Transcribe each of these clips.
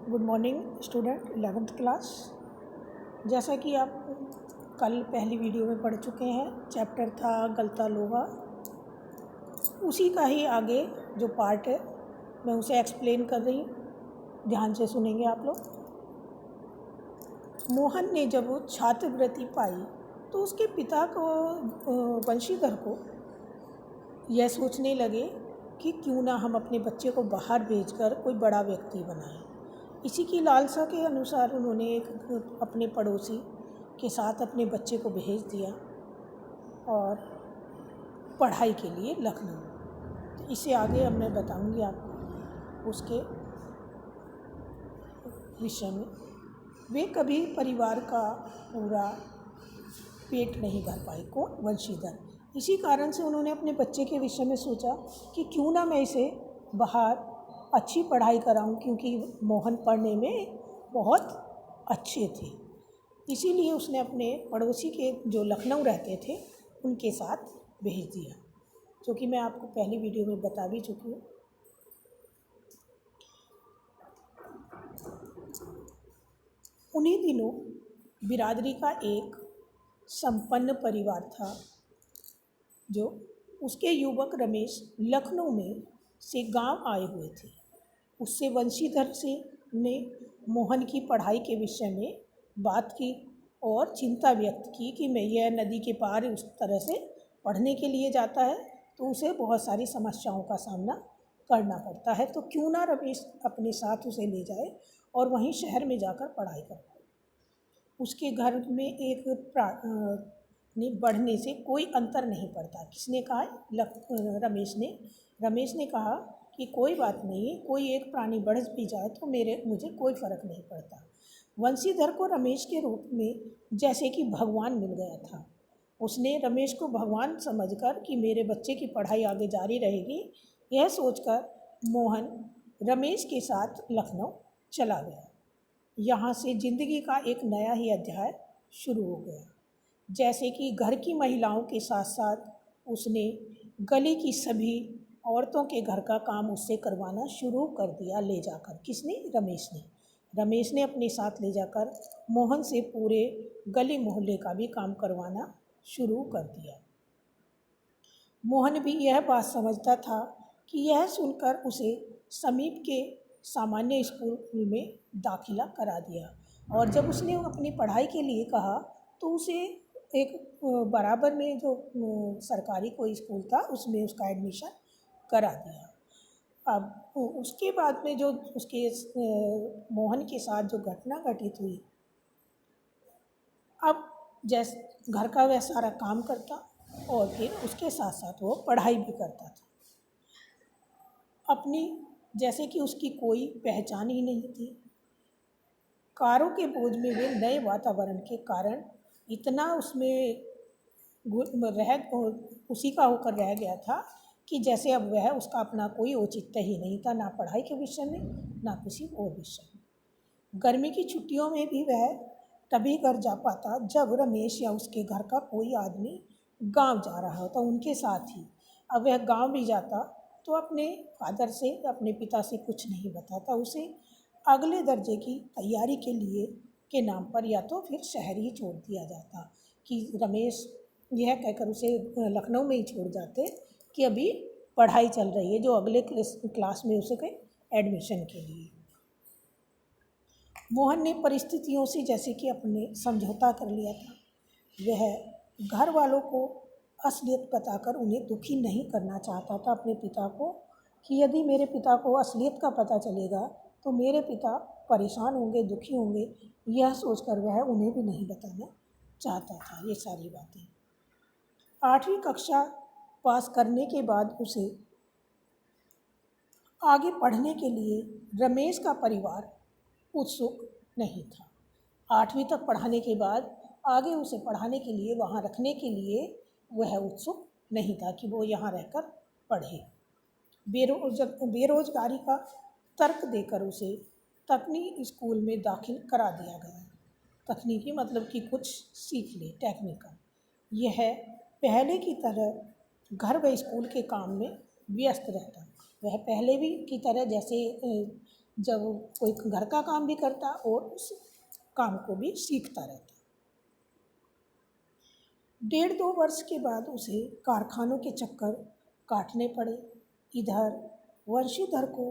Good morning student 11th class. जैसा कि आप कल पहली वीडियो में पढ़ चुके हैं, चैप्टर था गलता लोहा। उसी का ही आगे जो पार्ट है मैं उसे एक्सप्लेन कर रही हूँ, ध्यान से सुनेंगे आप लोग। मोहन ने जब वो छात्रवृत्ति पाई तो उसके पिता को वंशीधर को यह सोचने लगे कि क्यों ना हम अपने बच्चे को बाहर भेजकर कोई बड़ा व्यक्ति बनाएं। इसी की लालसा के अनुसार उन्होंने अपने पड़ोसी के साथ अपने बच्चे को भेज दिया और पढ़ाई के लिए लखनऊ। तो इसे आगे अब मैं बताऊंगी आपको उसके विषय में। वे कभी परिवार का पूरा पेट नहीं भर पाए, कौन? वंशीधर। इसी कारण से उन्होंने अपने बच्चे के विषय में सोचा कि क्यों ना मैं इसे बाहर अच्छी पढ़ाई कराऊं, क्योंकि मोहन पढ़ने में बहुत अच्छे थे। इसीलिए उसने अपने पड़ोसी के जो लखनऊ रहते थे उनके साथ भेज दिया, जो कि मैं आपको पहली वीडियो में बता भी चुकी हूँ। उन्हीं दिनों बिरादरी का एक संपन्न परिवार था, जो उसके युवक रमेश लखनऊ में से गांव आए हुए थे। उससे वंशीधर से ने मोहन की पढ़ाई के विषय में बात की और चिंता व्यक्त की कि मैं यह नदी के पार उस तरह से पढ़ने के लिए जाता है तो उसे बहुत सारी समस्याओं का सामना करना पड़ता है, तो क्यों ना रमेश अपने साथ उसे ले जाए और वहीं शहर में जाकर पढ़ाई करवाए। उसके घर में एक बढ़ने से कोई अंतर नहीं पड़ता। किसने कहा? रमेश ने कहा कि कोई बात नहीं, कोई एक प्राणी बढ़ भी जाए तो मुझे कोई फ़र्क नहीं पड़ता। वंशीधर को रमेश के रूप में जैसे कि भगवान मिल गया था। उसने रमेश को भगवान समझकर कि मेरे बच्चे की पढ़ाई आगे जारी रहेगी, यह सोचकर मोहन रमेश के साथ लखनऊ चला गया। यहाँ से ज़िंदगी का एक नया ही अध्याय शुरू हो गया। जैसे कि घर की महिलाओं के साथ साथ उसने गली की सभी औरतों के घर का काम उससे करवाना शुरू कर दिया ले जाकर। किसने? रमेश ने अपने साथ ले जाकर मोहन से पूरे गली मोहल्ले का भी काम करवाना शुरू कर दिया। मोहन भी यह बात समझता था कि यह सुनकर उसे समीप के सामान्य स्कूल में दाखिला करा दिया, और जब उसने अपनी पढ़ाई के लिए कहा तो उसे एक बराबर में जो सरकारी कोई स्कूल था उसमें उसका एडमिशन करा दिया। अब उसके बाद में जो उसके मोहन के साथ जो घटना घटित हुई, अब जैसे घर का वह सारा काम करता और फिर उसके साथ साथ वो पढ़ाई भी करता था। अपनी जैसे कि उसकी कोई पहचान ही नहीं थी। कारों के बोझ में वे नए वातावरण के कारण इतना उसमें उसी का होकर रह गया था कि जैसे अब वह उसका अपना कोई औचित्य ही नहीं था, ना पढ़ाई के विषय में ना किसी और विषय में। गर्मी की छुट्टियों में भी वह तभी घर जा पाता जब रमेश या उसके घर का कोई आदमी गांव जा रहा होता उनके साथ ही। अब वह गांव भी जाता तो अपने फादर से, अपने पिता से कुछ नहीं बताता। उसे अगले दर्जे की तैयारी के नाम पर या तो फिर शहर ही छोड़ दिया जाता कि रमेश यह कहकर उसे लखनऊ में ही छोड़ जाते कि अभी पढ़ाई चल रही है, जो अगले क्लास में उसे कहीं एडमिशन के लिए। मोहन ने परिस्थितियों से जैसे कि अपने समझौता कर लिया था। वह घर वालों को असलियत बताकर उन्हें दुखी नहीं करना चाहता था अपने पिता को, कि यदि मेरे पिता को असलियत का पता चलेगा तो मेरे पिता परेशान होंगे, दुखी होंगे। यह सोचकर वह उन्हें भी नहीं बताना चाहता था ये सारी बातें। 8वीं कक्षा पास करने के बाद उसे आगे पढ़ने के लिए रमेश का परिवार उत्सुक नहीं था। 8वीं तक पढ़ाने के बाद आगे उसे पढ़ाने के लिए, वहाँ रखने के लिए वह उत्सुक नहीं था कि वो यहाँ रहकर पढ़े। बेरोजगारी का तर्क देकर उसे तकनीकी स्कूल में दाखिल करा दिया गया। तकनीकी मतलब कि कुछ सीख ले, टेक्निकल। यह पहले की तरह घर व स्कूल के काम में व्यस्त रहता। वह पहले भी की तरह जैसे जब कोई घर का काम भी करता और उस काम को भी सीखता रहता। 1.5-2 वर्ष के बाद उसे कारखानों के चक्कर काटने पड़े। इधर वंशीधर को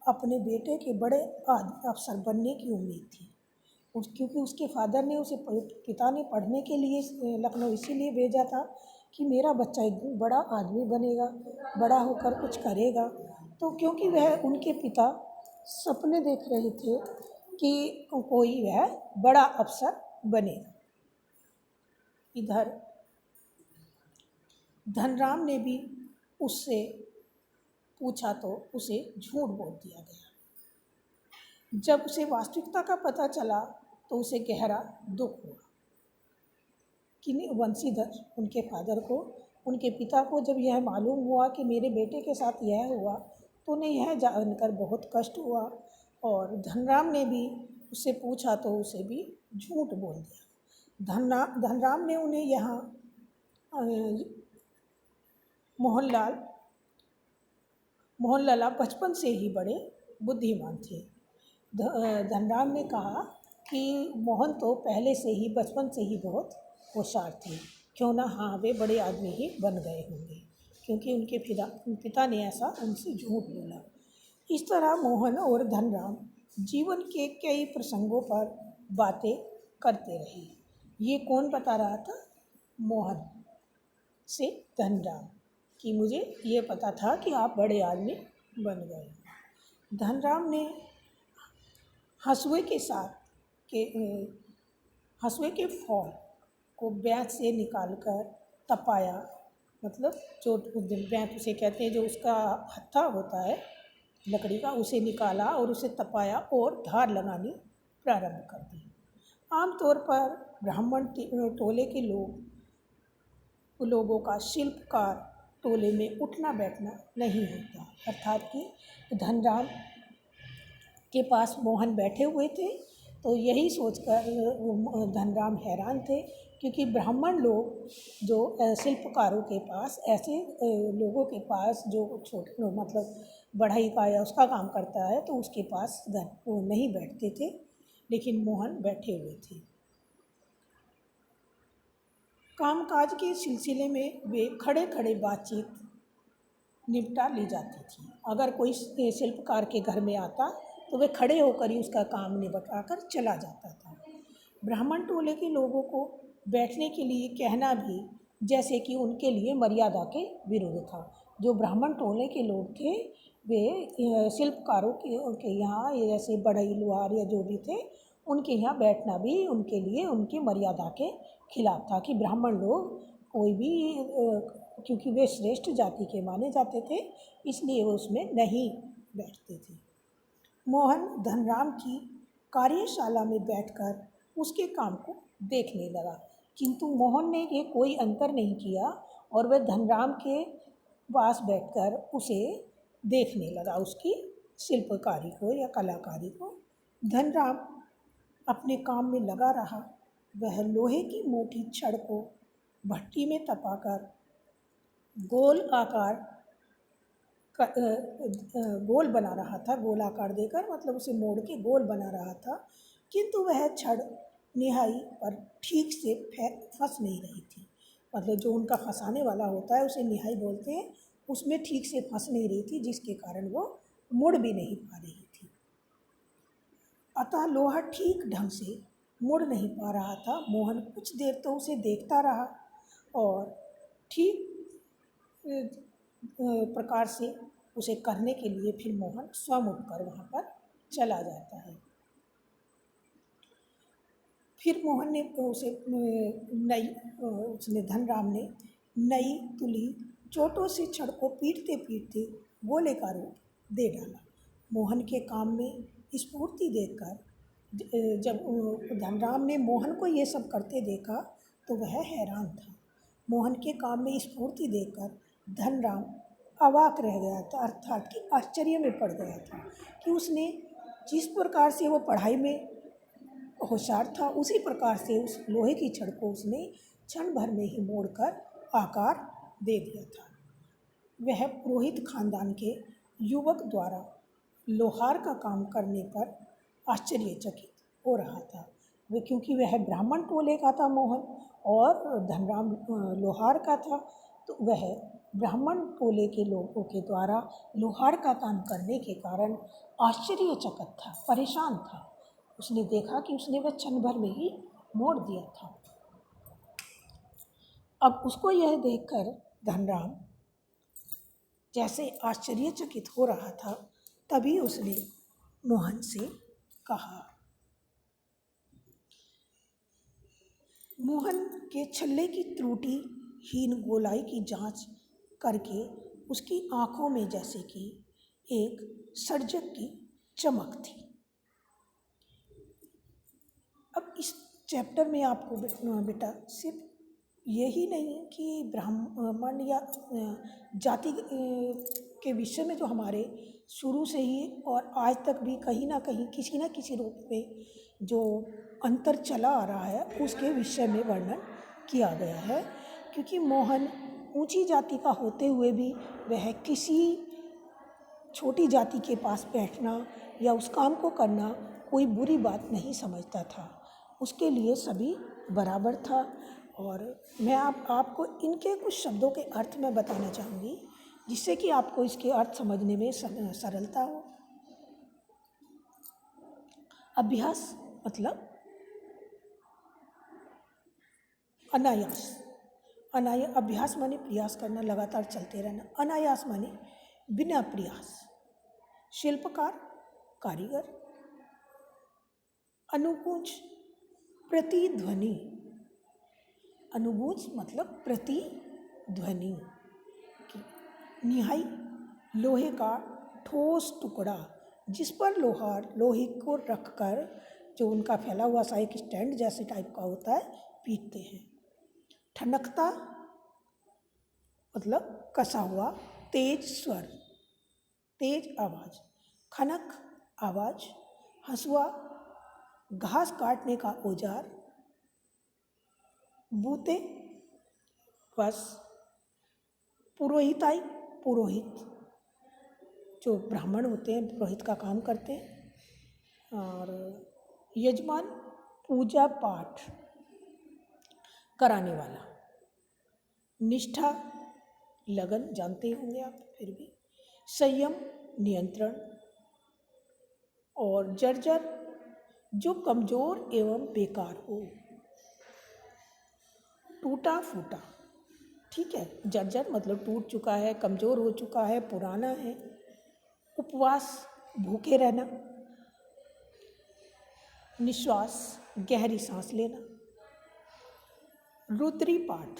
अपने बेटे के बड़े अफसर बनने की उम्मीद थी, क्योंकि उसके फादर ने उसे पिता ने पढ़ने के लिए लखनऊ इसीलिए भेजा था कि मेरा बच्चा एक दिन बड़ा आदमी बनेगा, बड़ा होकर कुछ करेगा। तो क्योंकि वह उनके पिता सपने देख रहे थे कि कोई वह बड़ा अफसर बनेगा। इधर धनराम ने भी उससे पूछा तो उसे झूठ बोल दिया गया। जब उसे वास्तविकता का पता चला तो उसे गहरा दुख हुआ कि वंशीधर उनके फादर को, उनके पिता को जब यह मालूम हुआ कि मेरे बेटे के साथ यह हुआ तो उन्हें यह जानकर बहुत कष्ट हुआ। और धनराम ने भी उससे पूछा तो उसे भी झूठ बोल दिया। धनराम ने उन्हें यहाँ मोहनलाल बचपन से ही बड़े बुद्धिमान थे। धनराम ने कहा कि मोहन तो पहले से ही बचपन से ही बहुत होशियार थे, क्यों ना हाँ वे बड़े आदमी ही बन गए होंगे, क्योंकि उनके पिता ने ऐसा उनसे झूठ बोला। इस तरह मोहन और धनराम जीवन के कई प्रसंगों पर बातें करते रहे। ये कौन बता रहा था? मोहन से धनराम कि मुझे ये पता था कि आप बड़े आदमी बन गए। धनराम ने हंसुए के फौल को बैंत से निकालकर तपाया, मतलब जो बैंत उसे कहते हैं, जो उसका हत्था होता है लकड़ी का, उसे निकाला और उसे तपाया और धार लगानी प्रारंभ कर दी। आमतौर पर ब्राह्मण टोले के लोगों का शिल्पकार टोले में उठना बैठना नहीं होता, अर्थात कि धनराम के पास मोहन बैठे हुए थे। तो यही सोचकर धनराम हैरान थे, क्योंकि ब्राह्मण लोग जो शिल्पकारों के पास, ऐसे लोगों के पास जो छोटे मतलब बढ़ई का या उसका काम करता है, तो उसके पास वो नहीं बैठते थे, लेकिन मोहन बैठे हुए थे। कामकाज के सिलसिले में वे खड़े खड़े बातचीत निपटा ली जाती थी। अगर कोई शिल्पकार के घर में आता तो वे खड़े होकर ही उसका काम निपटा कर चला जाता था। ब्राह्मण टोले के लोगों को बैठने के लिए कहना भी जैसे कि उनके लिए मर्यादा के विरुद्ध था। जो ब्राह्मण टोले के लोग थे वे शिल्पकारों के यहाँ, जैसे बढ़ई लुहार या जो भी थे, उनके यहाँ बैठना भी उनके लिए उनकी मर्यादा के खिलाफ था कि ब्राह्मण लोग कोई भी, क्योंकि वे श्रेष्ठ जाति के माने जाते थे, इसलिए वो उसमें नहीं बैठते थे। मोहन धनराम की कार्यशाला में बैठकर उसके काम को देखने लगा, किंतु मोहन ने ये कोई अंतर नहीं किया और वह धनराम के पास बैठकर उसे देखने लगा, उसकी शिल्पकारी को या कलाकारी को। धनराम अपने काम में लगा रहा। वह लोहे की मोटी छड़ को भट्टी में तपाकर गोल बना रहा था, गोल आकार देकर, मतलब उसे मोड़ के गोल बना रहा था, किंतु वह छड़ निहाई पर ठीक से फंस नहीं रही थी। मतलब जो उनका फंसाने वाला होता है उसे निहाई बोलते हैं, उसमें ठीक से फंस नहीं रही थी, जिसके कारण वो मुड़ भी नहीं पा रही थी। अतः लोहा ठीक ढंग से मुड़ नहीं पा रहा था। मोहन कुछ देर तो उसे देखता रहा और ठीक प्रकार से उसे करने के लिए फिर मोहन स्वयं उठकर वहाँ पर चला जाता है। फिर मोहन ने उसने धनराम ने नई तुली चोटों से छड़ को पीटते पीटते गोले का रूप दे डाला। मोहन के काम में स्फूर्ति देखकर जब धनराम ने मोहन को ये सब करते देखा तो वह हैरान था। मोहन के काम में स्फूर्ति देखकर धनराम अवाक रह गया था, अर्थात कि आश्चर्य में पड़ गया था कि उसने जिस प्रकार से वो पढ़ाई में होशियार था, उसी प्रकार से उस लोहे की छड़ को उसने क्षण भर में ही मोड़कर आकार दे दिया था। वह पुरोहित खानदान के युवक द्वारा लोहार का काम करने पर आश्चर्यचकित हो रहा था। वे क्योंकि वह ब्राह्मण टोले का था मोहन, और धनराम लोहार का था, तो वह ब्राह्मण टोले के लोगों के द्वारा लोहार का काम करने के कारण आश्चर्यचकित था, परेशान था। उसने देखा कि उसने वह क्षण भर में ही मोड़ दिया था। अब उसको यह देखकर धनराम जैसे आश्चर्यचकित हो रहा था, तभी उसने मोहन से कहा। मोहन के छल्ले की त्रुटिहीन गोलाई की जांच करके उसकी आंखों में जैसे कि एक सर्जक की चमक थी। अब इस चैप्टर में आपको बेटा सिर्फ यही नहीं कि ब्राह्मण या जाति के विषय में जो हमारे शुरू से ही और आज तक भी कहीं ना कहीं किसी न किसी रूप में जो अंतर चला आ रहा है, उसके विषय में वर्णन किया गया है। क्योंकि मोहन ऊंची जाति का होते हुए भी वह किसी छोटी जाति के पास बैठना या उस काम को करना कोई बुरी बात नहीं समझता था। उसके लिए सभी बराबर था। और मैं आपको इनके कुछ शब्दों के अर्थ में बताना चाहूँगी, जिससे कि आपको इसके अर्थ समझने में सरलता हो। अभ्यास मतलब अनायास। अभ्यास माने प्रयास करना, लगातार चलते रहना। अनायास माने बिना प्रयास। शिल्पकार, कारीगर। अनुगूंज, प्रतिध्वनि। अनुगूंज मतलब प्रतिध्वनि। निहाई, लोहे का ठोस टुकड़ा जिस पर लोहे को रखकर, जो उनका फैला हुआ सा एक स्टैंड जैसे टाइप का होता है, पीटते हैं। ठनकता मतलब कसा हुआ, तेज स्वर, तेज आवाज। खनक आवाज। हंसुआ, घास काटने का औजार। बूते, बस। पुरोहिताई, पुरोहित, जो ब्राह्मण होते हैं पुरोहित का काम करते हैं। और यजमान, पूजा पाठ कराने वाला। निष्ठा, लगन, जानते होंगे आप फिर भी। संयम, नियंत्रण। और जर्जर, जो कमजोर एवं बेकार हो। टूटा फूटा, ठीक है। जर्जर मतलब टूट चुका है, कमजोर हो चुका है, पुराना है। उपवास, भूखे रहना। निश्वास, गहरी सांस लेना। रुद्री पाठ,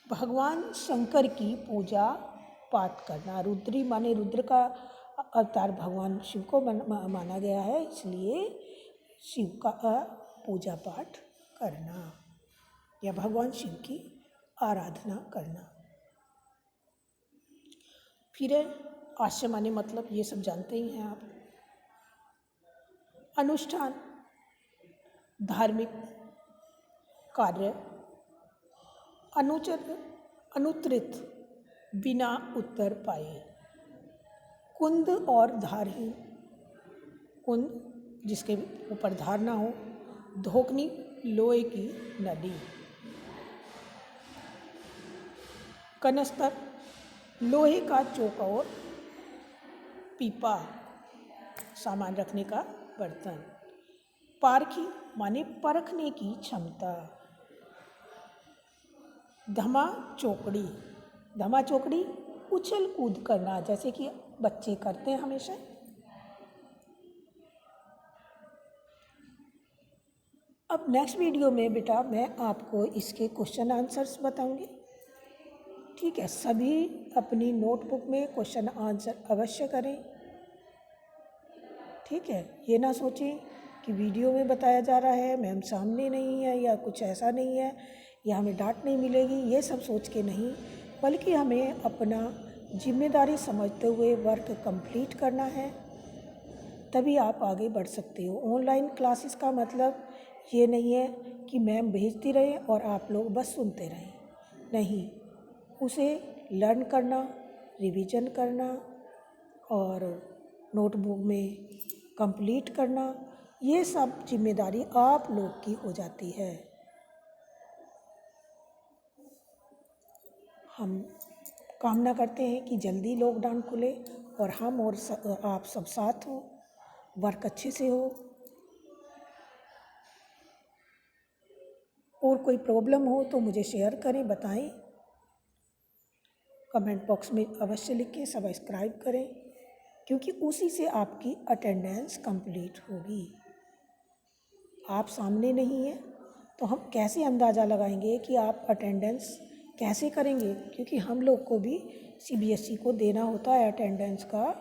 भगवान शंकर की पूजा पाठ करना। रुद्री माने रुद्र का अवतार भगवान शिव को माना गया है, इसलिए शिव का पूजा पाठ करना या भगवान शिव की आराधना करना। फिर आश्रम माने मतलब ये सब जानते ही हैं आप। अनुष्ठान, धार्मिक कार्य। अनुत्तरित, बिना उत्तर पाए। कुंद और धारहीन, कुंद जिसके ऊपर धार ना हो। धोकनी, लोहे की नली। कनस्तर, लोहे का चौकोर पीपा, सामान रखने का बर्तन। पारखी माने परखने की क्षमता। धमा चौकड़ी, धमा चौकड़ी उछल कूद करना, जैसे कि बच्चे करते हैं हमेशा। अब नेक्स्ट वीडियो में बेटा मैं आपको इसके क्वेश्चन आंसर्स बताऊंगी, ठीक है। सभी अपनी नोटबुक में क्वेश्चन आंसर अवश्य करें, ठीक है। ये ना सोचें कि वीडियो में बताया जा रहा है, मैम सामने नहीं है या कुछ ऐसा नहीं है या हमें डांट नहीं मिलेगी, ये सब सोच के नहीं, बल्कि हमें अपना जिम्मेदारी समझते हुए वर्क कंप्लीट करना है, तभी आप आगे बढ़ सकते हो। ऑनलाइन क्लासेस का मतलब ये नहीं है कि मैम भेजती रहे और आप लोग बस सुनते रहें, नहीं, उसे लर्न करना, रिवीजन करना और नोटबुक में कंप्लीट करना, ये सब जिम्मेदारी आप लोग की हो जाती है। हम कामना करते हैं कि जल्दी लॉकडाउन खुले और हम और आप सब साथ हों, वर्क अच्छे से हो। और कोई प्रॉब्लम हो तो मुझे शेयर करें, बताएं, कमेंट बॉक्स में अवश्य लिखें, सब्सक्राइब करें, क्योंकि उसी से आपकी अटेंडेंस कंप्लीट होगी। आप सामने नहीं हैं तो हम कैसे अंदाज़ा लगाएंगे कि आप अटेंडेंस कैसे करेंगे, क्योंकि हम लोग को भी CBSE को देना होता है अटेंडेंस का,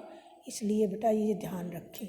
इसलिए बेटा ये ध्यान रखें।